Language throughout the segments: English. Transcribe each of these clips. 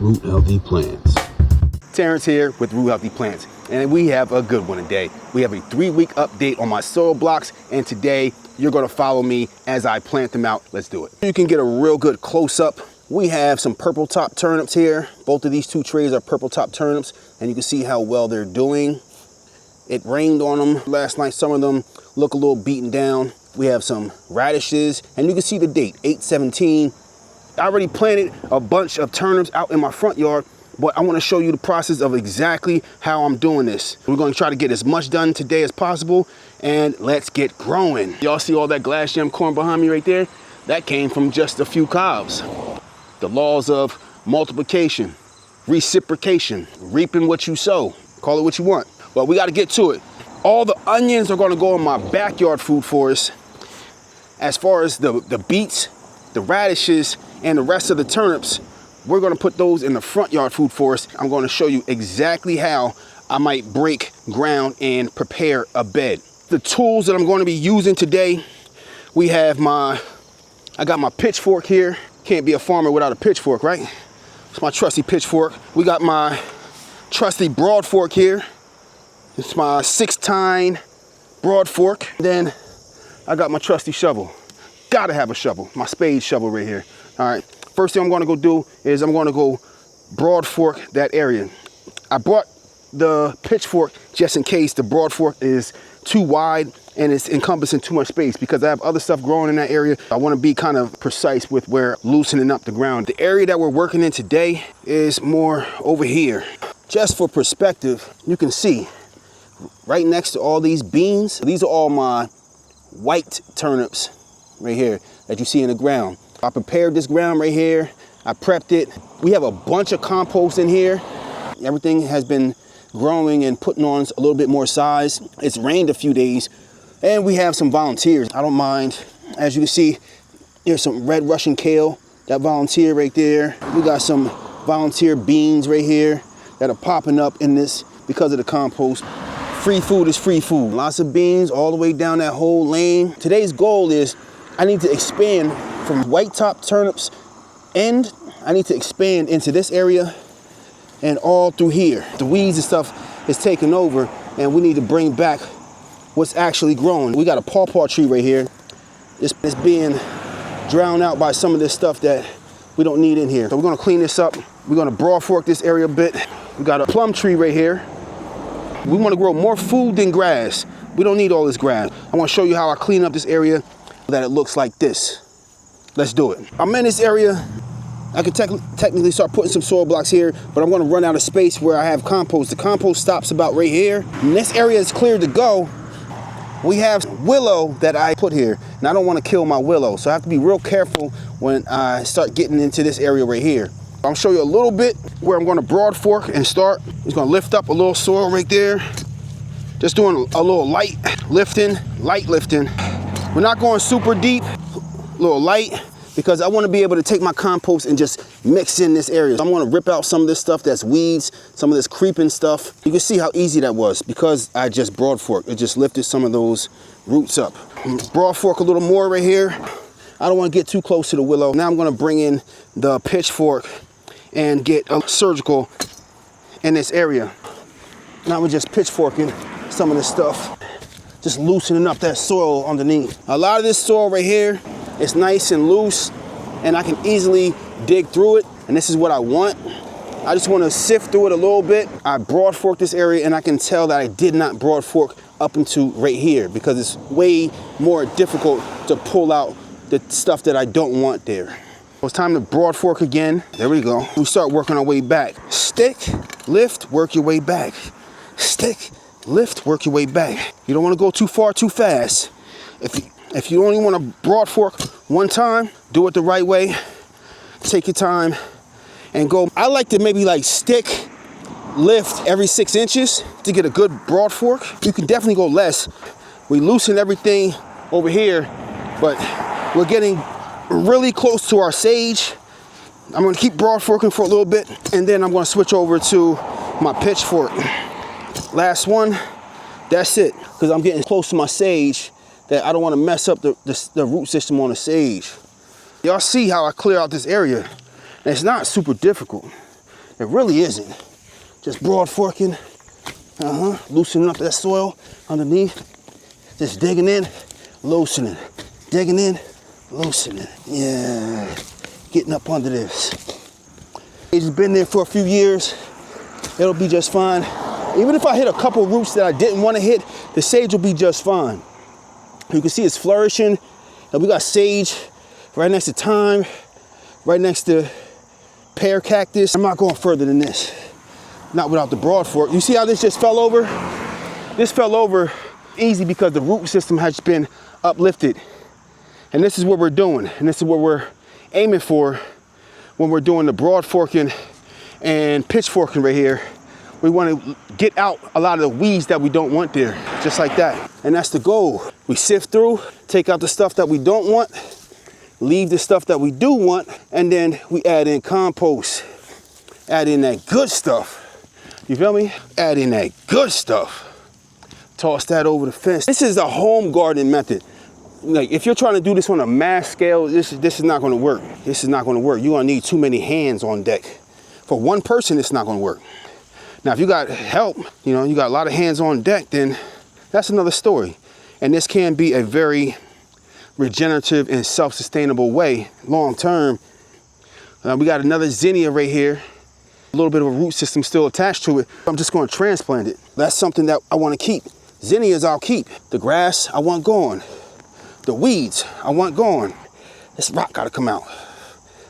Root Healthy Plants. Terrence here with Root Healthy Plants, and we have a good one today. We have a 3-week update on my soil blocks, and today you're going to follow me as I plant them out. Let's do it. You can get a real good close-up. We have some purple top turnips here. Both of these 2 trays are purple top turnips, and you can see how well they're doing. It rained on them last night. Some of them look a little beaten down. We have some radishes, and you can see the date, 8/17. I already planted a bunch of turnips out in my front yard, but I want to show you the process of exactly how I'm doing this. We're going to try to get as much done today as possible, and let's get growing. Y'all see all that glass gem corn behind me right there? That came from just a few cobs. The laws of multiplication, reciprocation, reaping what you sow. Call it what you want. But we got to get to it. All the onions are going to go in my backyard food forest. As far as the beets, the radishes, and the rest of the turnips, we're going to put those in the front yard food forest. I'm going to show you exactly how I might break ground and prepare a bed. The tools that I'm going to be using today, we have I got my pitchfork here. Can't be a farmer without a pitchfork, right? It's my trusty pitchfork. We got my trusty Broadfork here. It's my 6-tine Broadfork. Then I got my trusty shovel. Gotta have a shovel, my spade shovel right here. All right, first thing I'm gonna go do is I'm gonna go Broadfork that area. I brought the pitchfork just in case the Broadfork is too wide and it's encompassing too much space, because I have other stuff growing in that area. I wanna be kind of precise with where loosening up the ground. The area that we're working in today is more over here. Just for perspective, you can see right next to all these beans, these are all my white turnips right here that you see in the ground. I prepared this ground right here. I prepped it. We have a bunch of compost in here. Everything has been growing and putting on a little bit more size. It's rained a few days, and we have some volunteers. I don't mind. As you can see, here's some red Russian kale, that volunteer right there. We got some volunteer beans right here that are popping up in this because of the compost. Free food is free food. Lots of beans all the way down that whole lane. Today's goal is I need to expand from white top turnips end. I need to expand into this area and all through here. The weeds and stuff is taking over, and we need to bring back what's actually growing. We got a pawpaw tree right here. It's being drowned out by some of this stuff that we don't need in here. So we're gonna clean this up. We're gonna broadfork this area a bit. We got a plum tree right here. We wanna grow more food than grass. We don't need all this grass. I wanna show you how I clean up this area that it looks like this. Let's do it. I'm in this area. I could technically start putting some soil blocks here, but I'm gonna run out of space where I have compost. The compost stops about right here. And this area is clear to go. We have willow that I put here, and I don't wanna kill my willow, so I have to be real careful when I start getting into this area right here. I'll show you a little bit where I'm gonna broadfork and start. Just gonna lift up a little soil right there. Just doing a little light lifting. We're not going super deep, a little light, because I want to be able to take my compost and just mix in this area. So I'm going to rip out some of this stuff that's weeds, some of this creeping stuff. You can see how easy that was because I just broadforked. It just lifted some of those roots up. Broadfork a little more right here. I don't want to get too close to the willow. Now I'm going to bring in the pitchfork and get a surgical in this area. Now we're just pitchforking some of this stuff. Just loosening up that soil underneath. A lot of this soil right here is nice and loose, and I can easily dig through it, and this is what I want. I just want to sift through it a little bit. I broadforked this area, and I can tell that I did not broadfork up into right here because it's way more difficult to pull out the stuff that I don't want there. It's time to broadfork again. There we go. We start working our way back. Stick, lift, work your way back. Stick, lift, work your way back. You don't want to go too far too fast. If you only want to broadfork one time, do it the right way. Take your time and go. I like to maybe like stick, lift every 6 inches to get a good broadfork. You can definitely go less. We loosen everything over here, but we're getting really close to our sage. I'm going to keep broadforking for a little bit, and then I'm going to switch over to my pitchfork. Last one, that's it, because I'm getting close to my sage that I don't want to mess up the root system on the sage. Y'all see how I clear out this area. And it's not super difficult. It really isn't. Just broad forking, loosening up that soil underneath. Just digging in, loosening, digging in, loosening. Yeah, getting up under this. It's been there for a few years. It'll be just fine. Even if I hit a couple roots that I didn't want to hit, the sage will be just fine. You can see it's flourishing. And we got sage right next to thyme, right next to pear cactus. I'm not going further than this. Not without the Broadfork. You see how this just fell over? This fell over easy because the root system has been uplifted. And this is what we're doing. And this is what we're aiming for when we're doing the Broadforking and pitchforking right here. We want to get out a lot of the weeds that we don't want there, just like that. And that's the goal. We sift through, take out the stuff that we don't want, leave the stuff that we do want, and then we add in compost. Add in that good stuff. You feel me? Add in that good stuff. Toss that over the fence. This is a home garden method. Like, if you're trying to do this on a mass scale, this is not going to work. This is not going to work. You're going to need too many hands on deck. For one person, it's not going to work. Now, if you got help, you know, you got a lot of hands on deck, then that's another story. And this can be a very regenerative and self-sustainable way, long term. We got another zinnia right here. A little bit of a root system still attached to it. I'm just going to transplant it. That's something that I want to keep. Zinnias I'll keep. The grass I want gone. The weeds I want gone. This rock got to come out.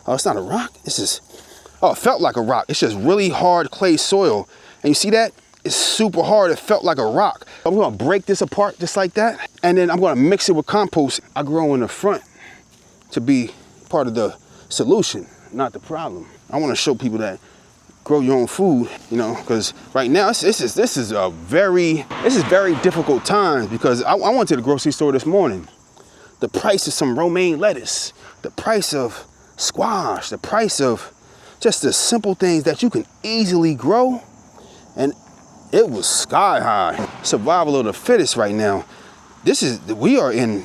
Oh, it's not a rock. This is, oh, it felt like a rock. It's just really hard clay soil. And you see that? It's super hard. It felt like a rock. I'm going to break this apart just like that. And then I'm going to mix it with compost. I grow in the front to be part of the solution, not the problem. I want to show people that grow your own food, you know, because right now this is very difficult times, because I went to the grocery store this morning. The price of some romaine lettuce, the price of squash, the price of just the simple things that you can easily grow, and it was sky high. Survival of the fittest right now. We are in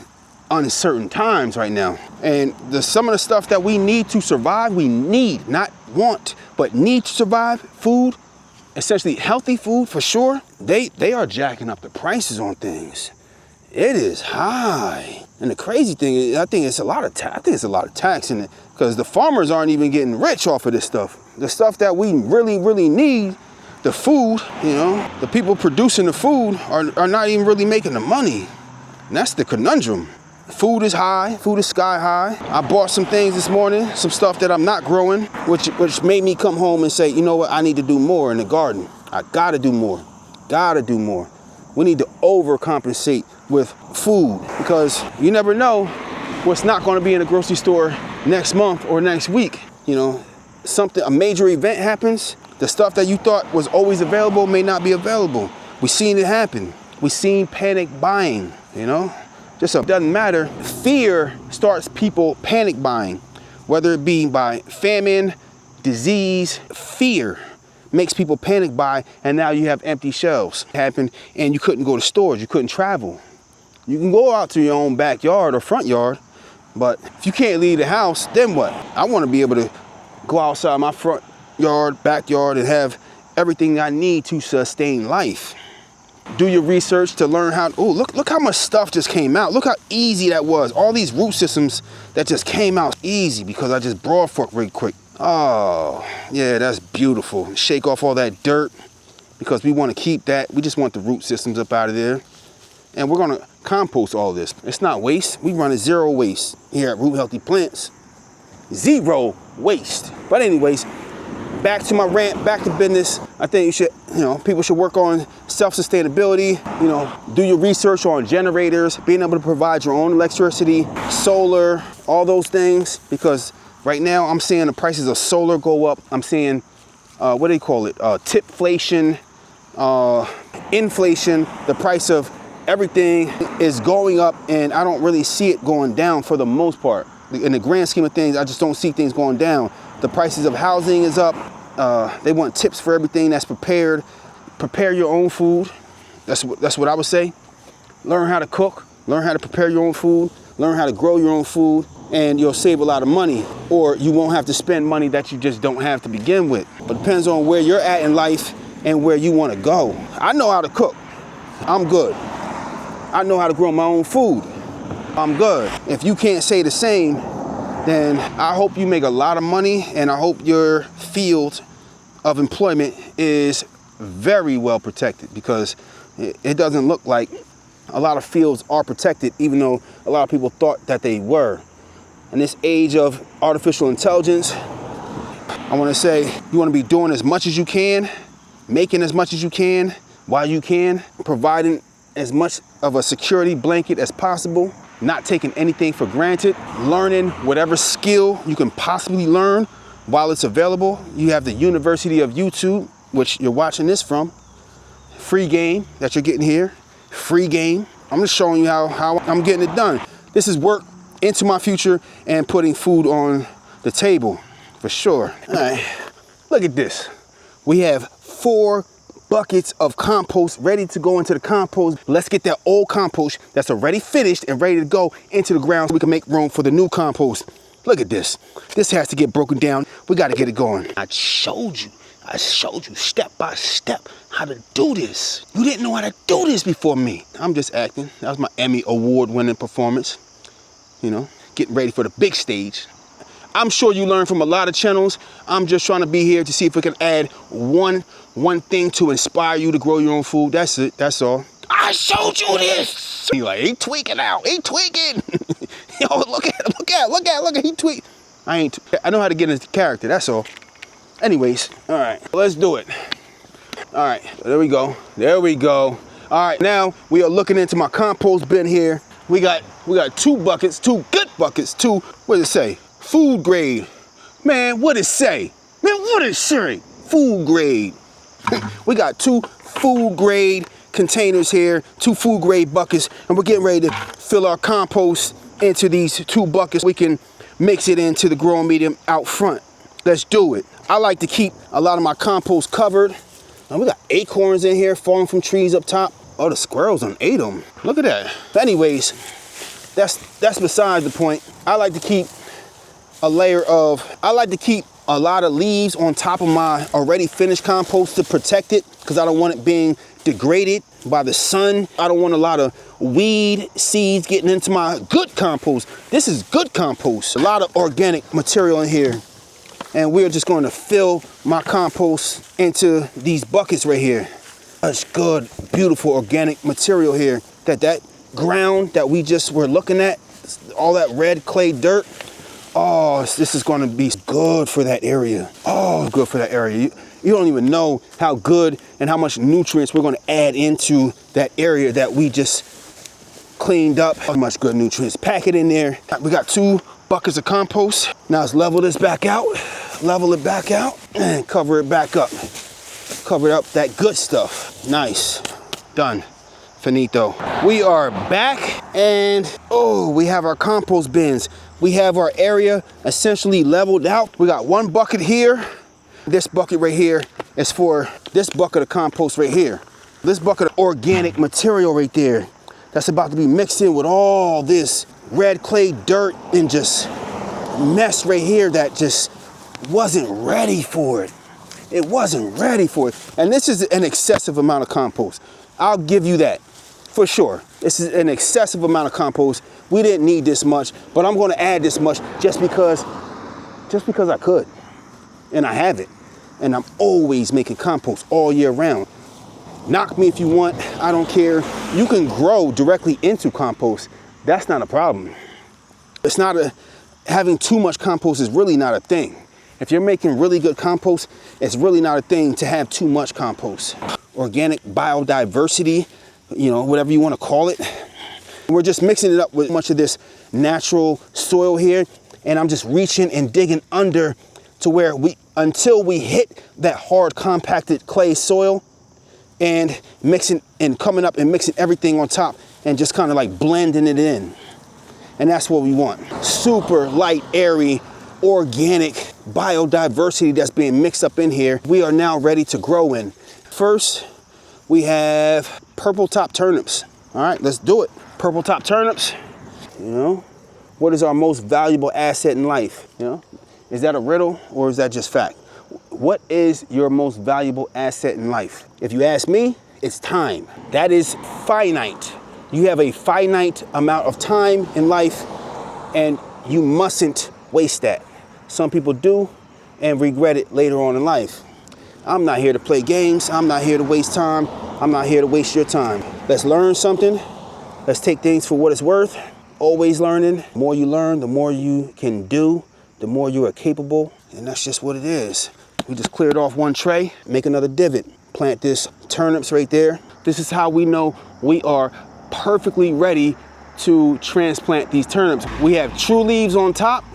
uncertain times right now. And some of the stuff that we need to survive, we need, not want, but need to survive, food, essentially healthy food for sure, they are jacking up the prices on things. It is high. And the crazy thing is, I think it's a lot of tax in it, because the farmers aren't even getting rich off of this stuff. The stuff that we really, really need, the food, you know, the people producing the food are not even really making the money. And that's the conundrum. Food is high, food is sky high. I bought some things this morning, some stuff that I'm not growing, which made me come home and say, you know what, I need to do more in the garden. I gotta do more, gotta do more. We need to overcompensate with food, because you never know what's not gonna be in the grocery store next month or next week. You know, a major event happens, the stuff that you thought was always available may not be available. We've seen it happen. We've seen panic buying, you know? Just it doesn't matter. Fear starts people panic buying, whether it be by famine, disease. Fear makes people panic buy, and now you have empty shelves. It happened, and you couldn't go to stores, you couldn't travel. You can go out to your own backyard or front yard, but if you can't leave the house, then what? I want to be able to go outside my front yard, backyard, and have everything I need to sustain life. Do your research to learn how, oh, look how much stuff just came out. Look how easy that was. All these root systems that just came out easy because I just broadforked really quick. Oh, yeah, that's beautiful. Shake off all that dirt, because we want to keep that. We just want the root systems up out of there. And we're going to compost all this. It's not waste. We run a zero waste here at Root Healthy Plants. Zero waste. But anyways, back to my rant, back to business. I think people should work on self-sustainability, you know, do your research on generators, being able to provide your own electricity, solar, all those things, because right now I'm seeing the prices of solar go up. I'm seeing, what do they call it? Tipflation, inflation. The price of everything is going up, and I don't really see it going down for the most part. In the grand scheme of things, I just don't see things going down. The prices of housing is up. They want tips for everything that's prepared. Prepare your own food. That's what I would say. Learn how to cook. Learn how to prepare your own food. Learn how to grow your own food. and you'll save a lot of money, or you won't have to spend money that you just don't have to begin with. But it depends on where you're at in life and where you want to go. I know how to cook. I'm good. I know how to grow my own food. I'm good. If you can't say the same, then I hope you make a lot of money, and I hope your field of employment is very well protected, because it doesn't look like a lot of fields are protected, even though a lot of people thought that they were. In this age of artificial intelligence, I want to say you want to be doing as much as you can, making as much as you can while you can, providing as much of a security blanket as possible, not taking anything for granted, learning whatever skill you can possibly learn while it's available. You have the University of YouTube, which you're watching this from. Free game that you're getting here. Free game. I'm just showing you how I'm getting it done. This is work into my future and putting food on the table, for sure. All right, look at this. We have 4 buckets of compost ready to go into the compost. Let's get that old compost that's already finished and ready to go into the ground so we can make room for the new compost. Look at this. This has to get broken down. We got to get it going. I showed you step by step how to do this. You didn't know how to do this before me. I'm just acting. That was my Emmy award-winning performance. You know, getting ready for the big stage. I'm sure you learn from a lot of channels. I'm just trying to be here to see if we can add one thing to inspire you to grow your own food. That's it. That's all. I showed you this. He like, he tweaking out. He tweaking. Yo, look at, he tweak. I know how to get into character. That's all. Anyways, all right, let's do it. All right, there we go. There we go. All right, now we are looking into my compost bin here. We got 2 buckets, 2 good buckets, 2, what does it say? Food grade. Man, what does it say? Man, what does it say? Food grade. We got 2 food grade containers here, 2 food grade buckets, and we're getting ready to fill our compost into these 2 buckets. We can mix it into the growing medium out front. Let's do it. I like to keep a lot of my compost covered. And we got acorns in here falling from trees up top. Oh, the squirrels done ate them. Look at that. But anyways, that's besides the point. I like to keep a lot of leaves on top of my already finished compost to protect it, because I don't want it being degraded by the sun. I don't want a lot of weed seeds getting into my good compost. This is good compost. A lot of organic material in here. And we're just going to fill my compost into these buckets right here. Such good, beautiful organic material here. That ground that we just were looking at, all that red clay dirt. Oh, this is going to be good for that area. Oh, good for that area. You don't even know how good and how much nutrients we're going to add into that area that we just cleaned up. How much good nutrients. Pack it in there. We got 2 buckets of compost. Now let's level this back out. Level it back out and cover it back up. Cover up that good stuff. Nice. Done. Finito. We are back, and oh, we have our compost bins. We have our area essentially leveled out. We got 1 bucket here. This bucket right here is for this bucket of compost right here. This bucket of organic material right there. That's about to be mixed in with all this red clay dirt and just mess right here that just wasn't ready for it. It wasn't ready for it. And this is an excessive amount of compost. I'll give you that for sure. This is an excessive amount of compost. We didn't need this much, but I'm going to add this much just because I could. And I have it. And I'm always making compost all year round. Knock me if you want. I don't care. You can grow directly into compost. That's not a problem. It's not having too much compost is really not a thing. If you're making really good compost, it's really not a thing to have too much compost. Organic biodiversity, you know, whatever you want to call it. We're just mixing it up with much of this natural soil here. And I'm just reaching and digging under to where until we hit that hard compacted clay soil, and mixing and coming up and mixing everything on top and just kind of like blending it in. And that's what we want. Super light, airy, organic biodiversity that's being mixed up in here. We are now ready to grow in. First, we have purple top turnips. All right, let's do it. Purple top turnips, you know, What is our most valuable asset in life? You know, is that a riddle or is that just fact? What is your most valuable asset in life? If you ask me, it's time. That is finite. You have a finite amount of time in life and you mustn't waste that. Some people do and regret it later on in life. I'm not here to play games. I'm not here to waste time. I'm not here to waste your time. Let's learn something. Let's take things for what it's worth. Always learning. The more you learn, the more you can do, the more you are capable. And that's just what it is. We just cleared off one tray, make another divot. Plant this turnips right there. This is how we know we are perfectly ready to transplant these turnips. We have true leaves on top.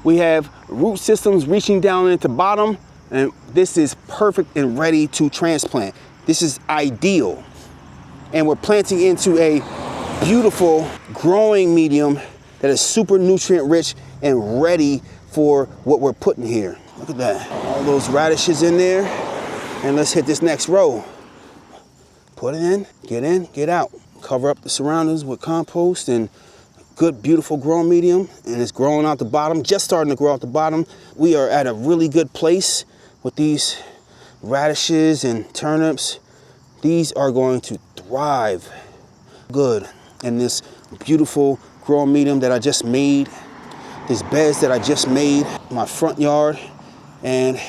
We have root systems reaching down into bottom, and this is perfect and ready to transplant. This is ideal. And we're planting into a beautiful growing medium that is super nutrient rich and ready for what we're putting here. Look at that. All those radishes in there. And let's hit this next row. Put it in, get out. Cover up the surroundings with compost and good, beautiful growing medium. And it's growing out the bottom, just starting to grow out the bottom. We are at a really good place with these radishes and turnips. These are going to thrive good in this beautiful growing medium that I just made. These beds that I just made in my front yard. And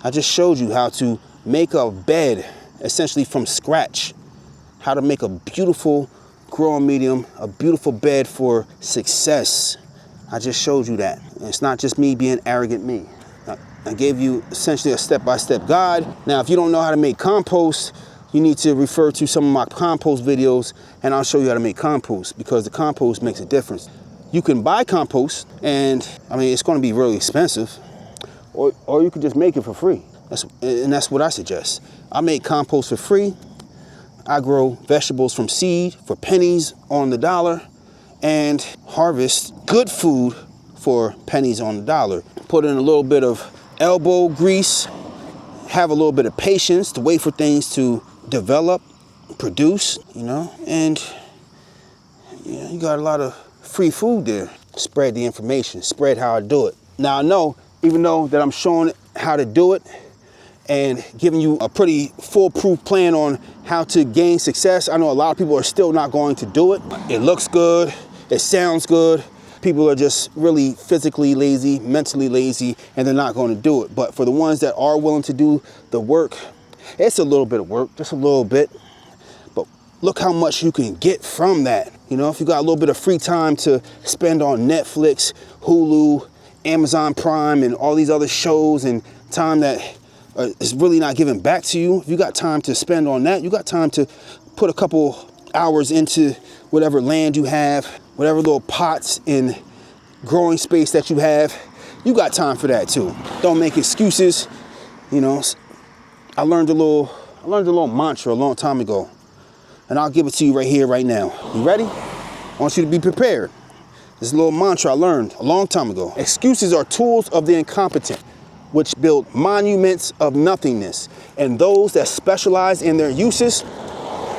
I just showed you how to make a bed essentially from scratch. How to make a beautiful growing medium, a beautiful bed for success. I just showed you that. And it's not just me being arrogant me. I gave you essentially a step-by-step guide. Now, if you don't know how to make compost, you need to refer to some of my compost videos and I'll show you how to make compost because the compost makes a difference. You can buy compost and I mean, it's going to be really expensive or you could just make it for free. That's what I suggest. I make compost for free. I grow vegetables from seed for pennies on the dollar and harvest good food for pennies on the dollar. Put in a little bit of elbow grease, have a little bit of patience to wait for things to develop, produce, you know, and you got a lot of free food there. Spread the information, spread how I do it. Now I know, even though that I'm showing how to do it and giving you a pretty foolproof plan on how to gain success, I know a lot of people are still not going to do it. It looks good, it sounds good. People are just really physically lazy, mentally lazy, and they're not going to do it. But for the ones that are willing to do the work, it's a little bit of work, just a little bit. But look how much you can get from that. You know, if you got a little bit of free time to spend on Netflix, Hulu, Amazon Prime, and all these other shows, and time that is really not giving back to you, if you got time to spend on that, you got time to put a couple hours into whatever land you have, whatever little pots in growing space that you have, you got time for that too. Don't make excuses. You know, I learned a little mantra a long time ago, and I'll give it to you right here, right now. You ready? I want you to be prepared. This little mantra I learned a long time ago. Excuses are tools of the incompetent, which build monuments of nothingness, and those that specialize in their uses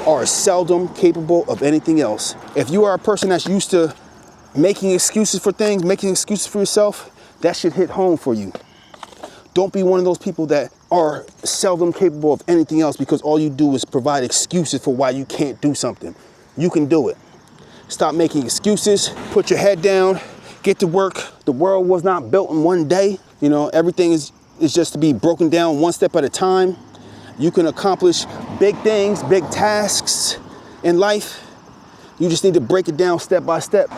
are seldom capable of anything else. If you are a person that's used to making excuses for things, making excuses for yourself, that should hit home for you. Don't be one of those people that are seldom capable of anything else because all you do is provide excuses for why you can't do something. You can do it. Stop making excuses, put your head down, get to work. The world was not built in one day. You know, everything is just to be broken down one step at a time. You can accomplish big things, big tasks in life. You just need to break it down step by step.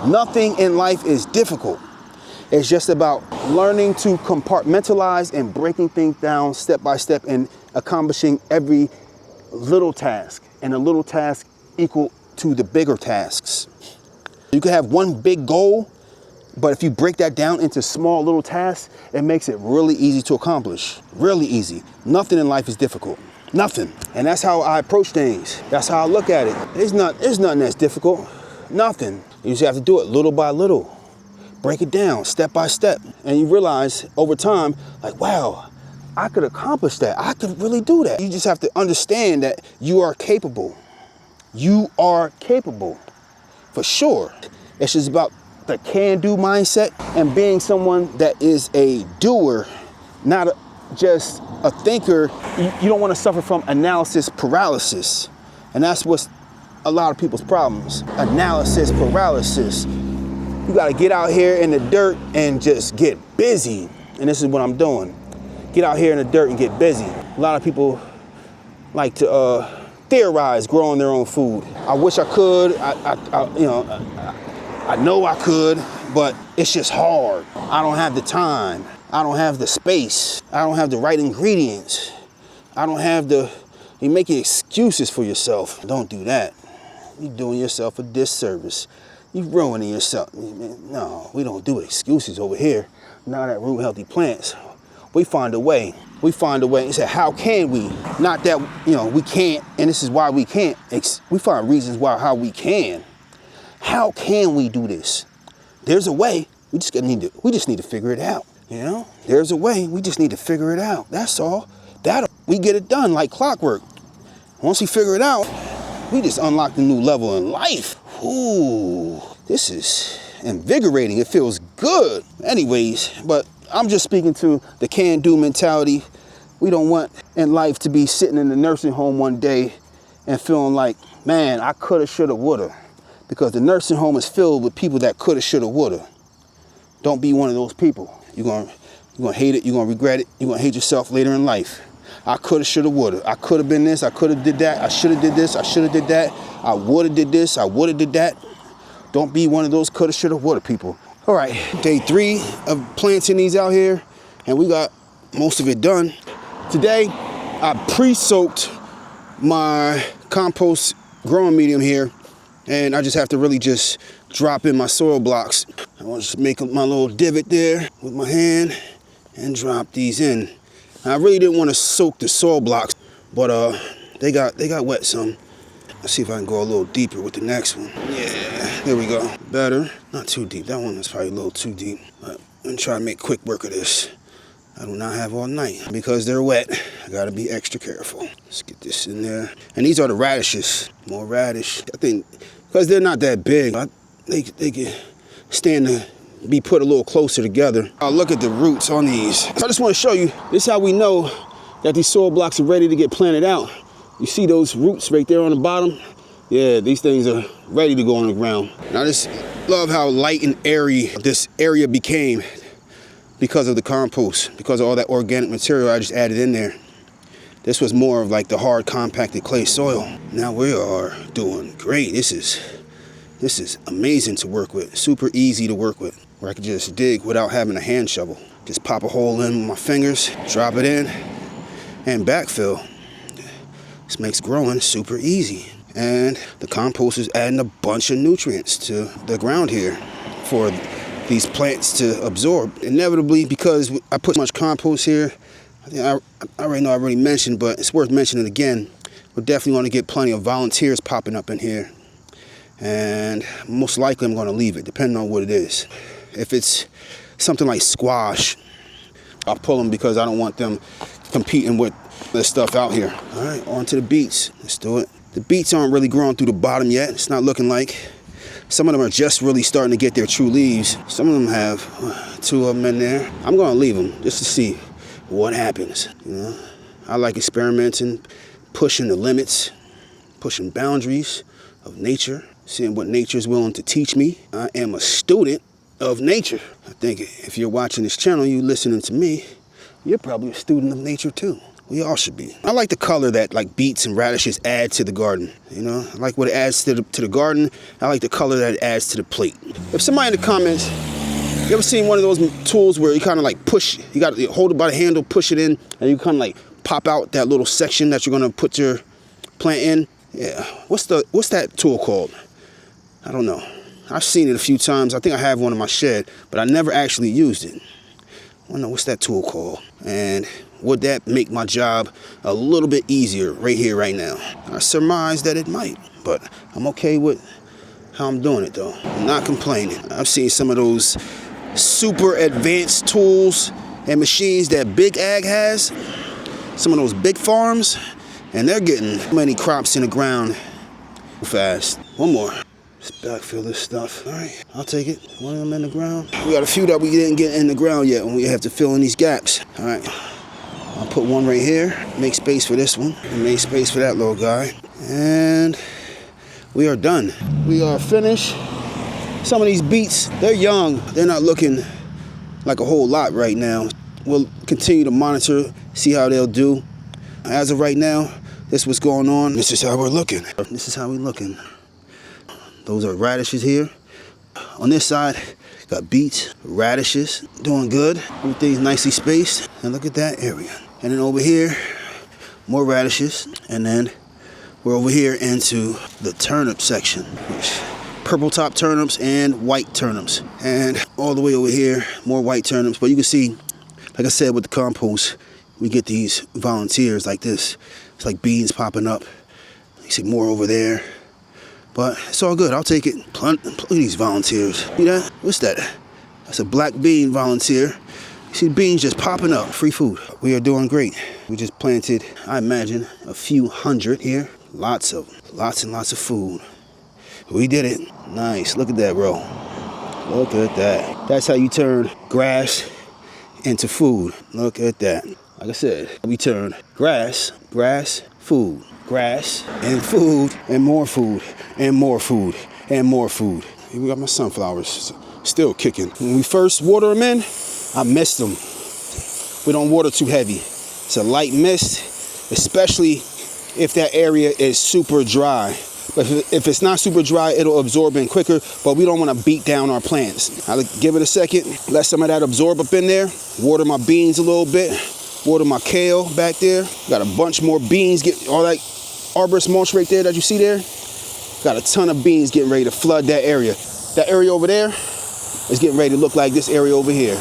Nothing in life is difficult. It's just about learning to compartmentalize and breaking things down step by step and accomplishing every little task, and a little task equal to the bigger tasks. You can have one big goal, but if you break that down into small little tasks, it makes it really easy to accomplish. Really easy. Nothing in life is difficult. Nothing. And that's how I approach things. That's how I look at it. There's nothing that's difficult. Nothing. You just have to do it little by little. Break it down step by step. And you realize over time, like, wow, I could accomplish that. I could really do that. You just have to understand that you are capable. You are capable, for sure. It's just about the can-do mindset and being someone that is a doer, not just a thinker. You don't want to suffer from analysis paralysis. And that's what's a lot of people's problems. Analysis paralysis. You got to get out here in the dirt and just get busy. And this is what I'm doing. Get out here in the dirt and get busy. A lot of people like to theorize growing their own food. I wish I could. I know I could, but it's just hard. I don't have the time. I don't have the space. I don't have the right ingredients. I don't have the, you're making excuses for yourself. Don't do that. You're doing yourself a disservice. You're ruining yourself. No, we don't do excuses over here. Not at Root Healthy Plants. We find a way. We find a way. He said, how can we? Not that, we can't, and this is why we can't. We find reasons how we can. How can we do this? There's a way. We just need to figure it out. There's a way. We just need to figure it out. That's all. We get it done like clockwork. Once we figure it out, we just unlock a new level in life. Ooh, this is invigorating. It feels good. Anyways, but I'm just speaking to the can-do mentality. We don't want in life to be sitting in the nursing home one day and feeling like, man, I coulda, shoulda, woulda. Because the nursing home is filled with people that coulda, shoulda, woulda. Don't be one of those people. You're gonna hate it, you're gonna regret it, you're gonna hate yourself later in life. I coulda, shoulda, woulda. I coulda been this, I coulda did that, I shoulda did this, I shoulda did that, I woulda did this, I woulda did that. Don't be one of those coulda, shoulda, woulda people. All right, day 3 of planting these out here, and we got most of it done. Today, I pre-soaked my compost growing medium here, and I just have to really just drop in my soil blocks. I want to just make my little divot there with my hand and drop these in. I really didn't want to soak the soil blocks, but they got wet some. Let's see if I can go a little deeper with the next one. Yeah, there we go. Better. Not too deep. That one is probably a little too deep. But I'm going to try to make quick work of this. I do not have all night. Because they're wet, I got to be extra careful. Let's get this in there. And these are the radishes. More radish. I think because they're not that big, they can stand to be put a little closer together. I'll look at the roots on these. So I just want to show you, this is how we know that these soil blocks are ready to get planted out. You see those roots right there on the bottom? Yeah, these things are ready to go on the ground. And I just love how light and airy this area became because of the compost, because of all that organic material I just added in there. This was more of like the hard compacted clay soil. Now we are doing great. This is amazing to work with, super easy to work with, where I can just dig without having a hand shovel. Just pop a hole in with my fingers, drop it in, and backfill. This makes growing super easy. And the compost is adding a bunch of nutrients to the ground here for these plants to absorb. Inevitably, because I put so much compost here, I already know I already mentioned, but it's worth mentioning again. We're definitely going to get plenty of volunteers popping up in here. And most likely I'm going to leave it, depending on what it is. If it's something like squash, I'll pull them because I don't want them competing with this stuff out here. All right, on to the beets. Let's do it. The beets aren't really growing through the bottom yet. It's not looking like. Some of them are just really starting to get their true leaves. Some of them have 2 of them in there. I'm going to leave them just to see what happens. I like experimenting, pushing the limits, pushing boundaries of nature, seeing what nature is willing to teach me. I am a student of nature. I think if you're watching this channel, you listening to me, you're probably a student of nature too. We all should be. I like the color that like beets and radishes add to the garden. I like what it adds to the garden. I like the color that it adds to the plate. If somebody in the comments, you ever seen one of those tools where you kind of like push, you got to hold it by the handle, push it in, and you kind of like pop out that little section that you're gonna put your plant in? Yeah, what's that tool called? I don't know. I've seen it a few times. I think I have one in my shed, but I never actually used it. I don't know, what's that tool called? And would that make my job a little bit easier right here, right now? I surmise that it might, but I'm okay with how I'm doing it though. I'm not complaining. I've seen some of those super advanced tools and machines that Big Ag has, some of those big farms, and they're getting many crops in the ground fast. One more. Let's backfill this stuff. All right, I'll take it. One of them in the ground. We got a few that we didn't get in the ground yet when we have to fill in these gaps. All right, I'll put one right here. Make space for this one. And make space for that little guy. And we are done. We are finished. Some of these beets, they're young. They're not looking like a whole lot right now. We'll continue to monitor, see how they'll do. As of right now, this is what's going on. This is how we're looking. This is how we're looking. Those are radishes here. On this side, got beets, radishes, doing good. Everything's nicely spaced. And look at that area. And then over here, more radishes. And then we're over here into the turnip section. Purple top turnips and white turnips. And all the way over here, more white turnips. But you can see, like I said, with the compost, we get these volunteers like this. It's like beans popping up. You see more over there. But it's all good. I'll take it. Look at these volunteers. See that? What's that? That's a black bean volunteer. You see the beans just popping up. Free food. We are doing great. We just planted, I imagine, a few hundred here. Lots and lots of food. We did it. Nice. Look at that, bro. Look at that. That's how you turn grass into food. Look at that. Like I said, we turn grass, food, grass, and food, and more food, and more food, and more food. Here we got my sunflowers still kicking. When we first water them in, I missed them. We don't water too heavy. It's a light mist, especially if that area is super dry. But if it's not super dry, it'll absorb in quicker, but we don't want to beat down our plants. I'll give it a second, let some of that absorb up in there, water my beans a little bit, water my kale back there. Got a bunch more beans, get all that arborist mulch right there that you see there. Got a ton of beans getting ready to flood that area. That area over there is getting ready to look like this area over here.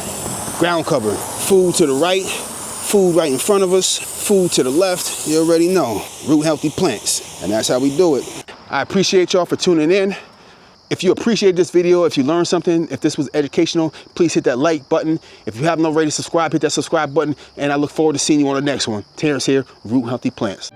Ground cover, food to the right, food right in front of us, food to the left. You already know, root healthy plants, and that's how we do it. I appreciate y'all for tuning in. If you appreciate this video, if you learned something, if this was educational, please hit that like button. If you haven't already subscribed, hit that subscribe button, and I look forward to seeing you on the next one. Terrence here, Root Healthy Plants.